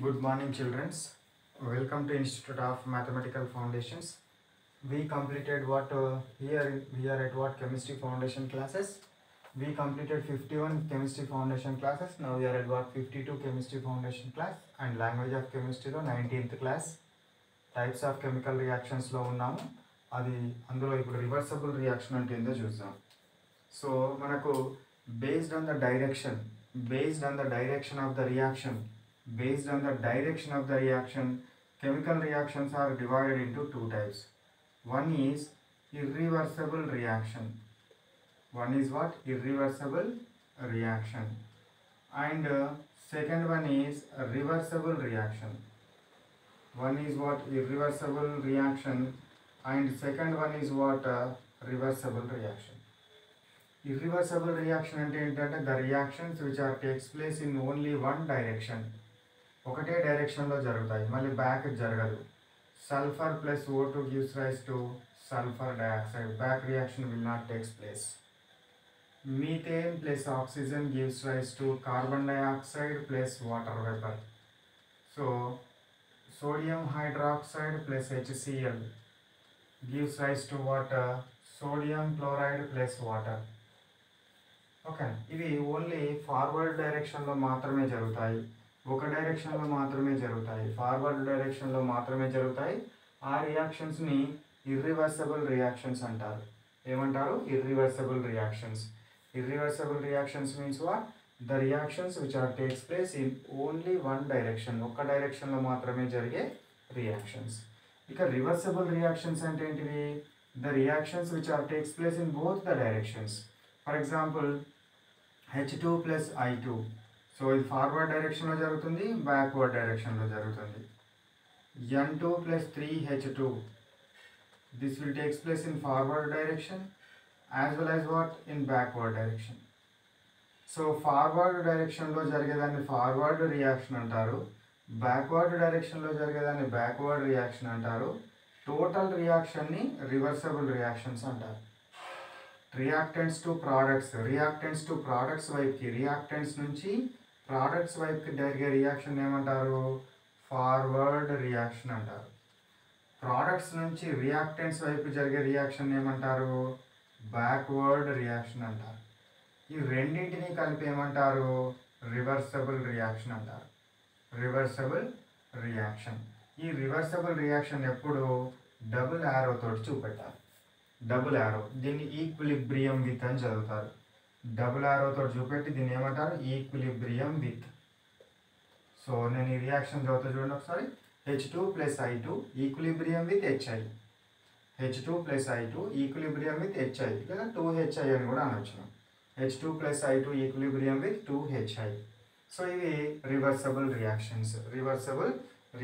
Good morning, children. Welcome to Institute of Mathematical Foundations. We completed what here we are at what chemistry foundation classes. We completed 51 chemistry foundation classes. Now we are at what 52 chemistry foundation class and language of chemistry లో 19th class. Types of chemical reactions లో ఉన్నాము. అది అందులో ఇప్పుడు reversible reaction అంటే ఏందో చూద్దాం. So మనకు based on the direction of the reaction, chemical reactions are divided into two types. One is irreversible reaction. One is what? Irreversible reaction. And second one is reversible reaction. One is what? Irreversible reaction. And second one is what? Reversible reaction. Irreversible reaction అంటే ఏంటంటే the reactions which are takes place in only one direction. ఒకటే డైరెక్షన్లో జరుగుతాయి, మళ్ళీ back జరగదు. Sulphur plus O2 gives rise to sulfur dioxide. Back reaction will not takes place. Methane plus oxygen gives rise to carbon dioxide plus water vapor. So sodium hydroxide plus HCl gives rise to what? Sodium chloride plus water. Okay, ఇవి only forward డైరెక్షన్లో మాత్రమే జరుగుతాయి, ఒక డైరెక్షన్లో మాత్రమే జరుగుతాయి, forward డైరెక్షన్లో మాత్రమే జరుగుతాయి. ఆ రియాక్షన్స్ని ఇర్రివర్సబుల్ రియాక్షన్స్ అంటారు. ఏమంటారు? Irreversible reactions. Irreversible reactions means what? The reactions which are takes place in only one direction, ఒక్క డైరెక్షన్లో మాత్రమే జరిగే రియాక్షన్స్. ఇక రివర్సబుల్ రియాక్షన్స్ అంటే ఏంటివి? The reactions which are takes place in both the directions. For example H2 plus I2. So ఇది forward డైరెక్షన్లో జరుగుతుంది, బ్యాక్వర్డ్ డైరెక్షన్లో జరుగుతుంది. N2 plus 3H2. This will takes place in forward direction as well as what? In backward direction. So forward డైరెక్షన్లో జరిగేదాన్ని forward reaction అంటారు, backward డైరెక్షన్లో జరిగేదాన్ని బ్యాక్వర్డ్ రియాక్షన్ అంటారు. టోటల్ రియాక్షన్ని రివర్సబుల్ రియాక్షన్స్ అంటారు. రియాక్టెంట్స్ టు ప్రోడక్ట్స్ వైపుకి, రియాక్టెంట్స్ నుంచి ప్రోడక్ట్స్ వైపుకి జరిగే రియాక్షన్ ఏమంటారు? ఫార్వర్డ్ రియాక్షన్ అంటారు. ప్రోడక్ట్స్ నుంచి రియాక్టెంట్స్ వైపు జరిగే రియాక్షన్ ఏమంటారు? బ్యాక్వర్డ్ రియాక్షన్ అంటారు. ఈ రెండింటిని కలిపి ఏమంటారు? రివర్సబుల్ రియాక్షన్ అంటారు. Reversible reaction. ఈ రివర్సబుల్ రియాక్షన్ ఎప్పుడు డబుల్ యారో తోటి చూపెట్టాలి. డబుల్ యారో, దీన్ని ఈక్విలిబ్రియం విత్ అని చదువుతారు. డబుల్ యారోతో చూపెట్టి దీన్ని ఏమంటారు? Equilibrium with. సో నేను ఈ రియాక్షన్ చదువుతా చూడండి ఒకసారి. H2 plus I2 equilibrium with HI. H2 plus I2 equilibrium with HI, లేదా 2HI అని కూడా అనొచ్చు. H2 plus I2 equilibrium with 2HI. So ఇవి రివర్సబుల్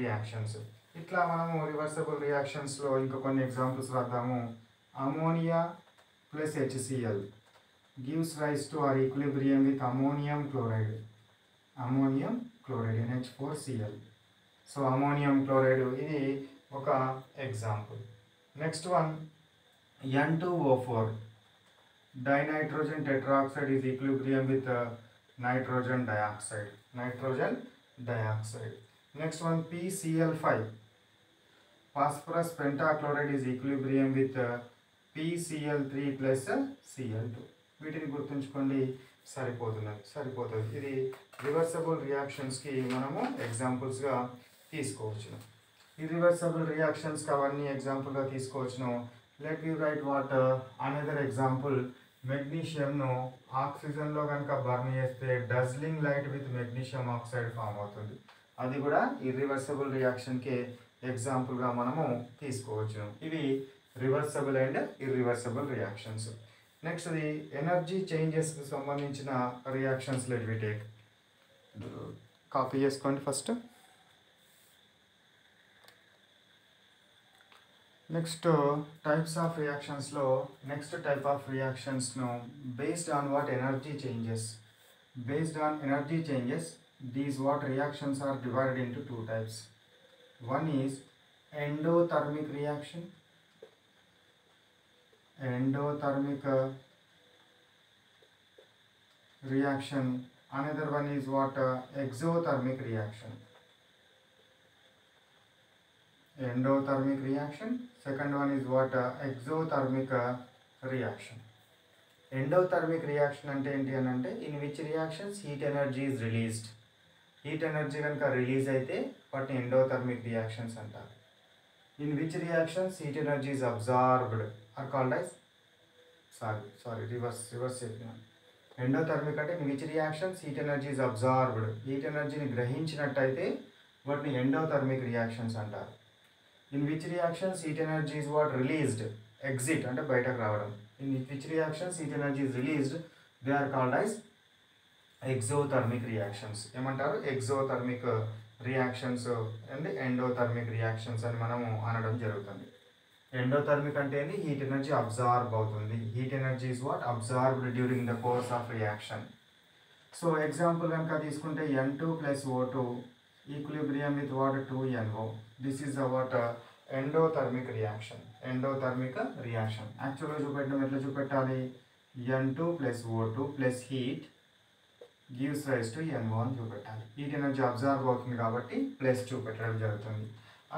రియాక్షన్స్. ఇట్లా మనము రివర్సబుల్ రియాక్షన్స్లో ఇంకా కొన్ని ఎగ్జాంపుల్స్ రాద్దాము. Ammonia plus HCl gives rise to or equilibrium with ammonium chloride. NH4Cl. So ammonium chloride ఇది ఒక example. Next one N2O4 dinitrogen tetroxide is equilibrium with nitrogen dioxide. Next one PCl5 phosphorus pentachloride is equilibrium with PCl3 plus Cl2. వీటిని గుర్తుంచుకోండి, సరిపోతుంది. ఇది reversible రియాక్షన్స్కి మనము ఎగ్జాంపుల్స్గా తీసుకోవచ్చును. ఈ reversible రియాక్షన్స్కి అవన్నీ ఎగ్జాంపుల్గా తీసుకోవచ్చును. Let you write what another example. మెగ్నీషియంను ఆక్సిజన్లో కనుక బర్న్ చేస్తే dazzling light with magnesium oxide form అవుతుంది. అది కూడా ఇర్రివర్సబుల్ రియాక్షన్కి ఎగ్జాంపుల్గా మనము తీసుకోవచ్చు. ఇవి reversible and irreversible reactions. Next ఇది ఎనర్జీ చేంజెస్కి సంబంధించిన reactions. Let we take, copy చేసుకోండి ఫస్ట్. నెక్స్ట్ టైప్స్ ఆఫ్ రియాక్షన్స్లో నెక్స్ట్ టైప్ ఆఫ్ రియాక్షన్స్ను based on what? Energy changes. These what reactions are divided into two types. One is endothermic reaction. Another one is what? Exothermic reaction. endothermic reaction. Second one is what? Exothermic reaction. Endothermic reaction అంటే ఏంటి అని అంటే in which reactions heat energy is released. Heat energy కనుక release అయితే వాటిని endothermic reactions అంటారు. In which reactions heat energy is absorbed are called as reverse చెప్పినాను. Endothermic అంటే in which reactions heat energy is absorbed, heat ఎనర్జీని గ్రహించినట్టయితే వాటిని endothermic reactions అంటారు. In which reactions heat energy is what released, exit అంటే బయటకు రావడం. In which reactions heat energy is released they are called as exothermic reactions. ఏమంటారు? Exothermic reactions and endothermic reactions అని మనము అనడం జరుగుతుంది. ఎండోథర్మిక్ అంటే ఏంటి? హీట్ ఎనర్జీ అబ్జార్బ్ అవుతుంది. Heat energy is what? Absorbed during the course of reaction. So example కనుక తీసుకుంటే N2 + O2 equilibrium with what? 2NO. This is what? Endothermic reaction. Endothermic reaction యాక్చువల్గా చూపెట్టడం ఎట్లా చూపెట్టాలి? N2 + O2 + heat gives rise to NO అని చూపెట్టాలి. Heat energy absorb అవుతుంది కాబట్టి ప్లస్ చూపెట్టడం జరుగుతుంది.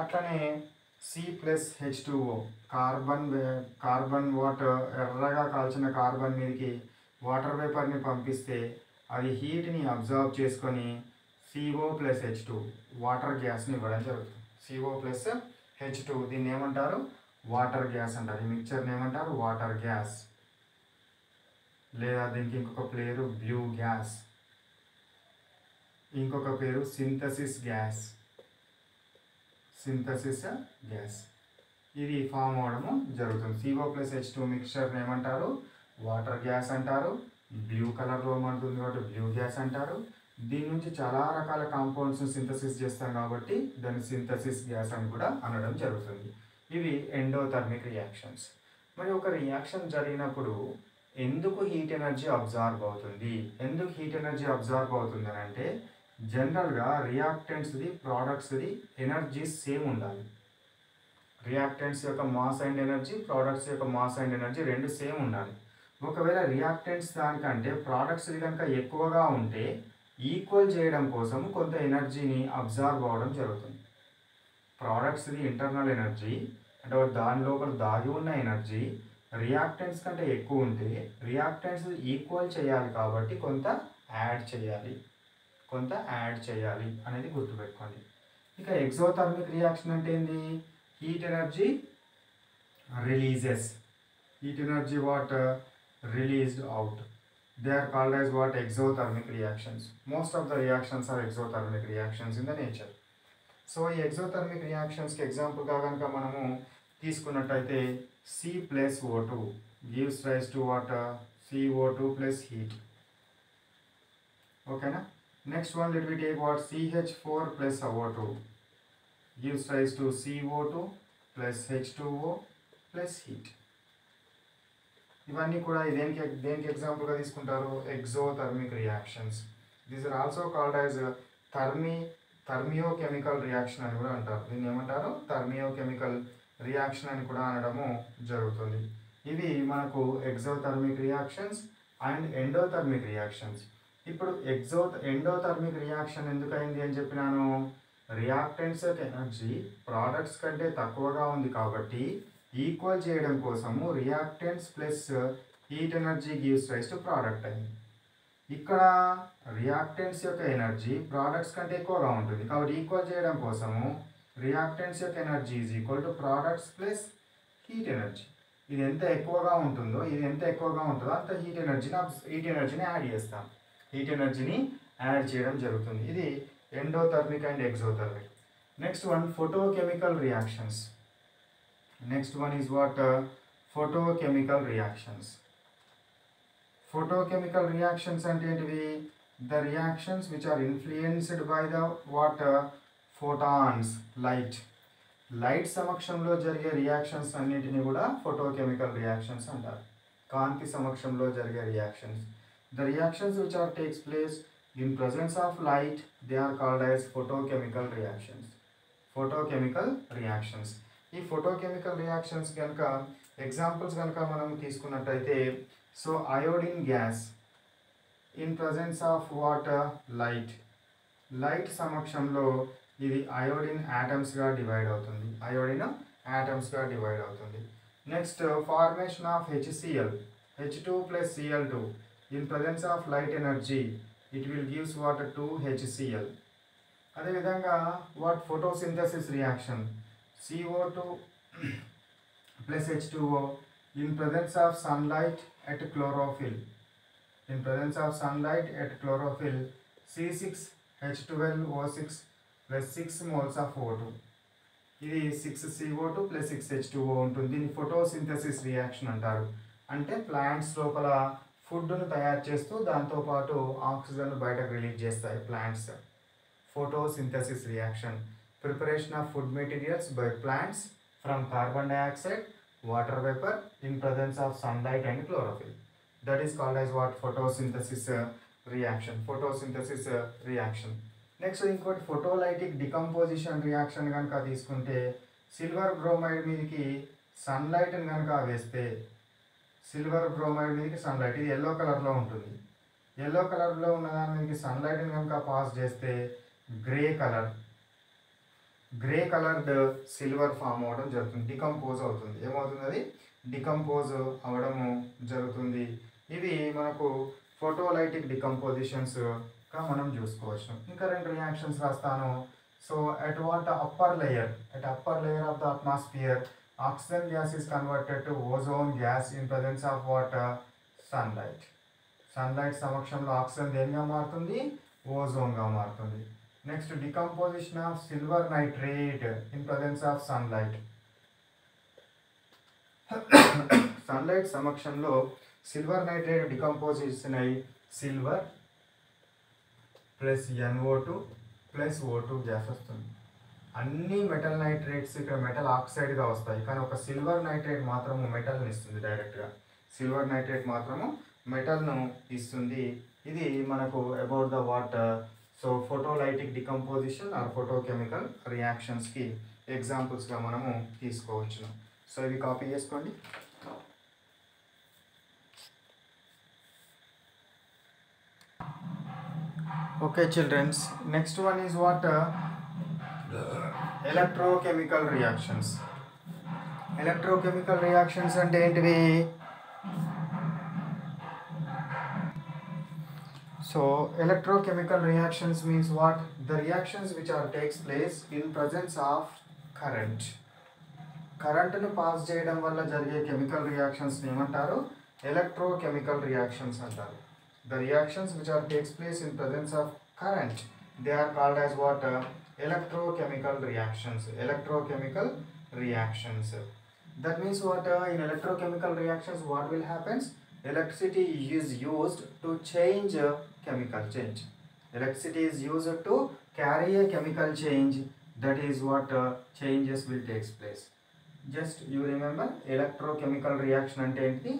అట్లనే C+H2O కార్బన్ వాటర్ ఎర్రగా కాల్చిన కార్బన్ మీదకి వాటర్ వేపర్ని పంపిస్తే అది హీట్ని అబ్జార్బ్ చేసుకొని CO+H2 వాటర్ గ్యాస్ని ఇవ్వడం జరుగుతుంది. CO+H2 దీన్ని ఏమంటారు? వాటర్ గ్యాస్ అంటారు. ఈ మిక్చర్ని ఏమంటారు? వాటర్ గ్యాస్, లేదా దీనికి ఇంకొక పేరు బ్లూ గ్యాస్, ఇంకొక పేరు సింథసిస్ గ్యాస్. ఇది ఫామ్ అవడము జరుగుతుంది. CO+H2 మిక్చర్ని ఏమంటారు? వాటర్ గ్యాస్ అంటారు. బ్లూ కలర్లో ఉంటుంది కాబట్టి బ్లూ గ్యాస్ అంటారు. దీని నుంచి చాలా రకాల కాంపౌండ్స్ సింథసిస్ చేస్తాం కాబట్టి దాన్ని సింథసిస్ గ్యాస్ అని కూడా అనడం జరుగుతుంది. ఇవి ఎండోథర్మిక్ రియాక్షన్స్. మరి ఒక రియాక్షన్ జరిగినప్పుడు ఎందుకు హీట్ ఎనర్జీ అబ్జార్బ్ అవుతుంది? ఎందుకు హీట్ ఎనర్జీ అబ్జార్బ్ అవుతుంది అని అంటే జనరల్గా రియాక్టెంట్స్ది ప్రోడక్ట్స్ది ఎనర్జీస్ సేమ్ ఉండాలి. రియాక్టెంట్స్ యొక్క మాస్ అండ్ ఎనర్జీ, ప్రోడక్ట్స్ యొక్క మాస్ అండ్ ఎనర్జీ రెండు సేమ్ ఉండాలి. ఒకవేళ రియాక్టెంట్స్ దానికంటే ప్రోడక్ట్స్ది కనుక ఎక్కువగా ఉంటే ఈక్వల్ చేయడం కోసం కొంత ఎనర్జీని అబ్జార్బ్ అవ్వడం జరుగుతుంది. ప్రోడక్ట్స్ది ఇంటర్నల్ ఎనర్జీ అంటే దాని లోపల దాగి ఉన్న ఎనర్జీ రియాక్టెంట్స్ కంటే ఎక్కువ ఉంటే రియాక్టెంట్స్ ఈక్వల్ చేయాలి కాబట్టి కొంత యాడ్ చేయాలి అనేది గుర్తుపెట్టుకోండి. ఇక ఎగ్జోథర్మిక్ రియాక్షన్ అంటే ఏంది? Heat energy releases. Heat energy what? Released out. They are called as what? Exothermic reactions. Most of the reactions are exothermic reactions in the nature. So ఈ exothermic reactions కి example గా కనుక మనము తీసుకున్నట్టయితే C+O2 gives rise to what? CO2 plus heat. ఓకేనా? Next one let we take what? CH4 plus O2 gives rise to CO2 plus H2O plus heat. ఇవన్నీ కూడా దేనికి ఎగ్జాంపుల్గా తీసుకుంటారు? Exothermic reactions. These are also called as thermochemical reaction అని కూడా అంటారు. దీన్ని ఏమంటారు? థర్మియోకెమికల్ రియాక్షన్ అని కూడా అనడము జరుగుతుంది. ఇవి మనకు exothermic reactions and endothermic reactions. ఇప్పుడు ఎండోథర్మిక్ రియాక్షన్ ఎందుకు అయింది అని చెప్పినాను? రియాక్టెంట్స్ యొక్క ఎనర్జీ ప్రోడక్ట్స్ కంటే తక్కువగా ఉంది కాబట్టి ఈక్వల్ చేయడం కోసము reactants plus heat energy gives rise to product అయింది. ఇక్కడ రియాక్టెంట్స్ యొక్క ఎనర్జీ ప్రోడక్ట్స్ కంటే ఎక్కువగా ఉంటుంది కాబట్టి ఈక్వల్ చేయడం కోసము రియాక్టెంట్స్ యొక్క energy is equal to products plus heat energy. ఇది ఎంత ఎక్కువగా ఉంటుందో అంత హీట్ ఎనర్జీని యాడ్ చేస్తాం. హీట్ ఎనర్జీని యాడ్ చేయడం జరుగుతుంది. ఇది endothermic and exothermic. Next one photochemical reactions. Next one is what? Photochemical reactions. Photochemical reactions అంటే ఏంటివి? The reactions which are influenced by the what? Photons, light. Light సమక్షంలో జరిగే రియాక్షన్స్ అన్నిటిని కూడా photochemical reactions అంటారు. కాంతి సమక్షంలో జరిగే reactions. The reactions which are takes place in presence of light, they are called as photochemical reactions. Photochemical reactions. ఈ photochemical reactions కనుక examples కనుక మనం తీసుకున్నట్టయితే so iodine gas in presence of water light సమక్షంలో ఇది అయోడిన్ యాటమ్స్గా డివైడ్ అవుతుంది. Iodine యాటమ్స్గా divide అవుతుంది. Next formation of HCl, H2 plus Cl2 in presence of light energy it will gives what 2HCl. అదేవిధంగా what photosynthesis reaction CO2 plus H2O in presence of sunlight at chlorophyll. In presence of sunlight at chlorophyll C6H12O6 plus 6 moles of O2. ఇది 6CO2 plus 6H2O ఉంటుంది. దీన్ని photosynthesis reaction అంటారు. అంటే plants లోపల ఫుడ్ను తయారు చేస్తూ దాంతోపాటు ఆక్సిజన్ బయటకు రిలీజ్ చేస్తాయి plants. Photosynthesis reaction preparation of food materials by plants from carbon dioxide, water vapour in presence of sunlight and chlorophyll. That is called as what photosynthesis reaction. Photosynthesis reaction. Next ఇంకోటి ఫోటోలైటిక్ decomposition reaction కనుక తీసుకుంటే silver bromide మీదకి సన్లైట్ని కనుక వేస్తే silver bromide మీదకి sunlight, ఇది yellow కలర్లో ఉంటుంది. ఎల్లో కలర్లో ఉన్న దాని మీదకి సన్లైట్ని కనుక పాస్ చేస్తే గ్రే కలర్డ్ సిల్వర్ ఫామ్ అవ్వడం జరుగుతుంది, డికంపోజ్ అవుతుంది. ఏమవుతుంది? అది డికంపోజ్ అవ్వడము జరుగుతుంది. ఇవి మనకు ఫోటోలైటిక్ డికంపోజిషన్స్గా మనం చూసుకోవచ్చు. ఇంకా రెండు రియాక్షన్స్ రాస్తాను. So at upper layer of the atmosphere oxygen gas is converted to ozone gas in presence of what sunlight. Sunlight సమక్షంలో ఆక్సిజన్ దేనిగా మారుతుంది? ఓజోన్గా మారుతుంది. Next decomposition of silver nitrate in presence of sunlight. Sunlight సమక్షంలో silver nitrate decomposition అయి silver plus NO2 plus O2 gas వస్తుంది. అన్ని metal nitrates ఇక్కడ metal ఆక్సైడ్గా వస్తాయి, కానీ ఒక సిల్వర్ నైట్రేట్ మాత్రము మెటల్ని ఇస్తుంది డైరెక్ట్గా. సిల్వర్ నైట్రేట్ మాత్రము మెటల్ను ఇస్తుంది. ఇది మనకు about the water. So photolytic decomposition or photochemical రియాక్షన్స్కి ఎగ్జాంపుల్స్గా మనము తీసుకోవచ్చును. సో ఇవి కాపీ చేసుకోండి. Okay children, next one is what electrochemical reactions. Electrochemical reactions అంటే ఏంటివి? So electrochemical reactions means what? The reactions which are takes place in presence of current. కరెంట్ను pass చేయడం వల్ల జరిగే కెమికల్ రియాక్షన్స్ ఏమంటారు? ఎలక్ట్రోకెమికల్ రియాక్షన్స్ అంటారు. The reactions which are takes place in presence of current, they are called as what? Electrochemical reactions. Electrochemical reactions. That means what? In electrochemical reactions what will happen? Electricity is used to change chemical change. Electricity is used to carry a chemical change. That is what changes will takes place. Just you remember electrochemical reaction ante enti?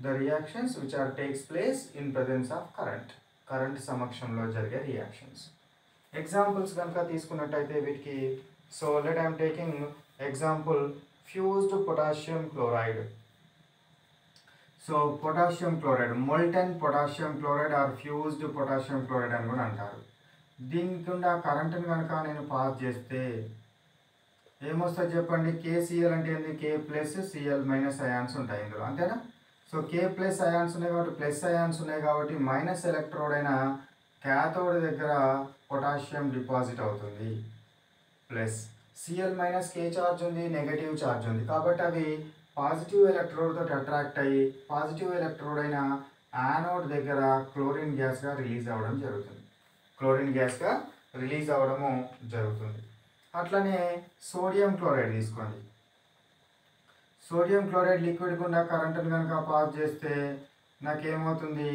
The reactions which are takes place in presence of current. Current సమక్షంలో జరిగే reactions. Examples కనుక తీసుకున్నట్టయితే వీటికి, so let I am taking example fused potassium chloride. So potassium chloride, molten potassium chloride or fused potassium chloride అని కూడా అంటారు. దీనికి ఉన్న కరెంట్ని కనుక నేను పాస్ చేస్తే ఏమొస్తుంది చెప్పండి? KCl అంటే ఏంటి? K plus Cl minus ions ఉంటాయి ఇందులో, అంతేనా? సో K ప్లస్ అయాన్స్ ఉన్నాయి కాబట్టి ప్లస్ అయాన్స్ ఉన్నాయి కాబట్టి మైనస్ ఎలక్ట్రోడ్ అయిన క్యాథోడ్ దగ్గర పొటాషియం డిపాజిట్ అవుతుంది. Plus Cl minus K charge ఉంది, నెగటివ్ చార్జ్ ఉంది కాబట్టి అవి పాజిటివ్ ఎలక్ట్రోడ్ తోటి అట్రాక్ట్ అయ్యి పాజిటివ్ ఎలక్ట్రోడ్ అయిన యానోడ్ దగ్గర క్లోరిన్ గ్యాస్గా రిలీజ్ అవ్వడం జరుగుతుంది. క్లోరిన్ గ్యాస్గా రిలీజ్ అవ్వడము జరుగుతుంది. అట్లనే సోడియం క్లోరైడ్ తీసుకోండి. సోడియం క్లోరైడ్ లిక్విడ్ గుండా కరెంటును కనుక పాస్ చేస్తే నాకేమవుతుంది?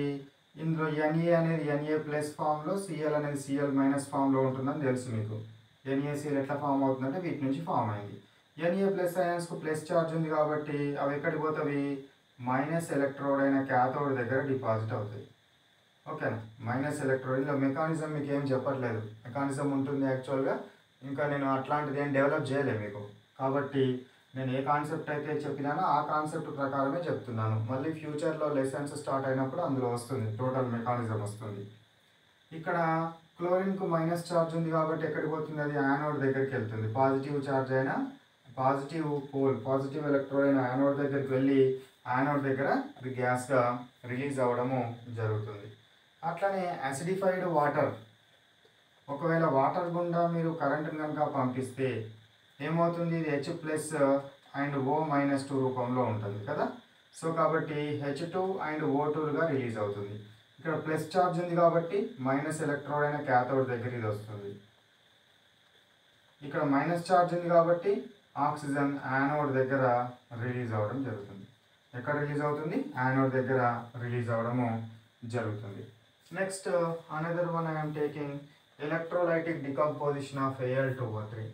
ఇందులో Na అనేది Na ప్లస్ ఫామ్లో, Cl అనేది Cl మైనస్ ఫామ్లో ఉంటుందని తెలుసు మీకు. NaCl ఎట్లా ఫామ్ అవుతుందంటే వీటి నుంచి ఫామ్ అయింది. Na ప్లస్ అయాన్స్కు ప్లస్ ఛార్జ్ ఉంది కాబట్టి అవి ఎక్కడికి పోతాయి? మైనస్ ఎలక్ట్రోడ్ అయిన క్యాథోడ్ దగ్గర డిపాజిట్ అవుతాయి. ఓకేనా? Minus electrode. ఇందులో మెకానిజం మీకు ఏం చెప్పట్లేదు, మెకానిజం ఉంటుంది యాక్చువల్గా, ఇంకా నేను అట్లాంటిది ఏం డెవలప్ చేయలేదు మీకు. కాబట్టి నేను ఏ కాన్సెప్ట్ అయితే చెప్పినానో ఆ కాన్సెప్ట్ ప్రకారమే చెప్తున్నాను. మళ్ళీ ఫ్యూచర్లో లెసన్స్ స్టార్ట్ అయినప్పుడు అందులో వస్తుంది, టోటల్ మెకానిజం వస్తుంది. ఇక్కడ క్లోరిన్కు మైనస్ ఛార్జ్ ఉంది కాబట్టి ఎక్కడికి పోతుంది, అది యానోడ్ దగ్గరికి వెళ్తుంది. పాజిటివ్ ఛార్జ్ అయినా పాజిటివ్ పోల్ పాజిటివ్ ఎలక్ట్రోడ్ అయిన యానోడ్ దగ్గరికి వెళ్ళి యానోడ్ దగ్గర అది గ్యాస్గా రిలీజ్ అవ్వడము జరుగుతుంది. అట్లనే యాసిడిఫైడ్ వాటర్, ఒకవేళ వాటర్ గుండా మీరు కరెంటుని కనుక పంపిస్తే ఏమవుతుంది, ఇది H+ అండ్ O-2 రూపంలో ఉంటుంది కదా. సో కాబట్టి H2 అండ్ O2గా రిలీజ్ అవుతుంది. ఇక్కడ ప్లస్ ఛార్జ్ ఉంది కాబట్టి మైనస్ ఎలక్ట్రోడ్ అయిన క్యాథోడ్ దగ్గర ఇది వస్తుంది. ఇక్కడ మైనస్ ఛార్జ్ ఉంది కాబట్టి ఆక్సిజన్ యానోడ్ దగ్గర రిలీజ్ అవ్వడం జరుగుతుంది. ఎక్కడ రిలీజ్ అవుతుంది, యానోడ్ దగ్గర రిలీజ్ అవ్వడము జరుగుతుంది. Next another one I'm taking electrolytic decomposition of Al2O3.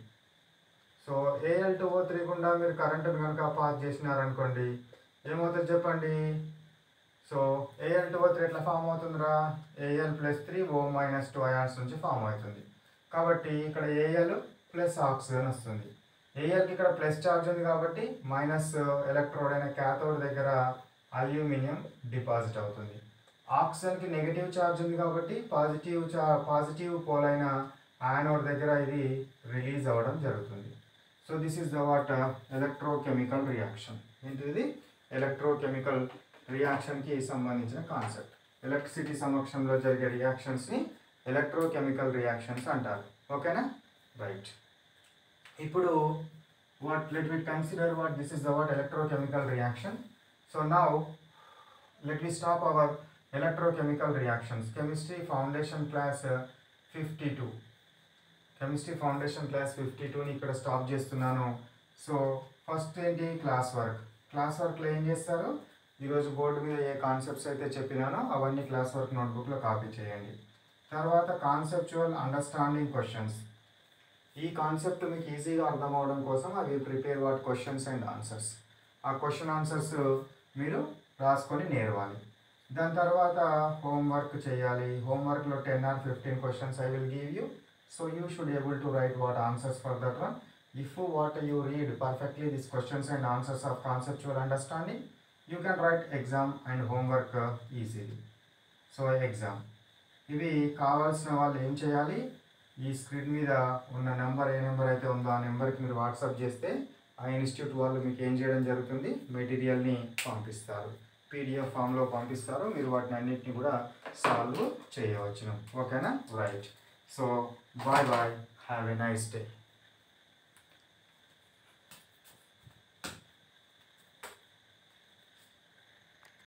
So Al2O3 గుండా మీరు కరెంటును కనుక పాస్ చేసినారనుకోండి ఏమవుతుంది చెప్పండి. సో Al2O3 ఎట్లా ఫామ్ అవుతుందిరా, Al+3 O-2 అయాన్స్ నుంచి ఫామ్ అవుతుంది. కాబట్టి ఇక్కడ Al ప్లస్ ఆక్సిజన్ వస్తుంది. Alకి ఇక్కడ ప్లస్ ఛార్జ్ ఉంది కాబట్టి మైనస్ ఎలక్ట్రోడ్ అయిన క్యాథోడ్ దగ్గర అల్యూమినియం డిపాజిట్ అవుతుంది. ఆక్సిజన్కి నెగిటివ్ ఛార్జ్ ఉంది కాబట్టి పాజిటివ్ పోల్ అయిన యానోడ్ దగ్గర ఇది రిలీజ్ అవ్వడం జరుగుతుంది. So this is the what electrochemical reaction. ఏంటిది, ఎలక్ట్రోకెమికల్ రియాక్షన్కి సంబంధించిన కాన్సెప్ట్. ఎలక్ట్రిసిటీ సమక్షంలో జరిగే రియాక్షన్స్ని ఎలక్ట్రోకెమికల్ రియాక్షన్స్ అంటారు. ఓకేనా, రైట్. ఇప్పుడు let me consider what this is the what electrochemical reaction. So now let me stop our electrochemical reactions. Chemistry foundation class 52. Chemistry foundation class 52 ని ఇక్కడ stop చేస్తున్నాను. So first ఏంటి, class వర్క్లో ఏం చేస్తారు, ఈరోజు బోర్డు మీద ఏ కాన్సెప్ట్స్ అయితే చెప్పినానో అవన్నీ క్లాస్ వర్క్ నోట్బుక్లో కాపీ చేయండి. తర్వాత కాన్సెప్చువల్ అండర్స్టాండింగ్ క్వశ్చన్స్. ఈ కాన్సెప్ట్ మీకు ఈజీగా అర్థం అవడం కోసం అవి prepare what questions and answers. ఆ క్వశ్చన్ ఆన్సర్స్ మీరు రాసుకొని నేర్వాలి. దాని తర్వాత హోంవర్క్ చేయాలి. హోంవర్క్లో 10 or 15 questions I will give you. So you should be able to write what answers for that one. If what you read perfectly these questions and answers of conceptual understanding, you can write exam and homework easily. So exam. ఇవి కావాల్సిన వాళ్ళు ఏం చేయాలి, ఈ screen మీద ఉన్న number ఏ number అయితే ఉందో ఆ నెంబర్కి మీరు వాట్సాప్ చేస్తే ఆ ఇన్స్టిట్యూట్ వాళ్ళు మీకు ఏం చేయడం జరుగుతుంది, మెటీరియల్ని పంపిస్తారు, PDF ఫామ్లో పంపిస్తారు. మీరు వాటిని అన్నింటినీ కూడా సాల్వ్ చేయవచ్చును. ఓకేనా, right. So bye have a nice day.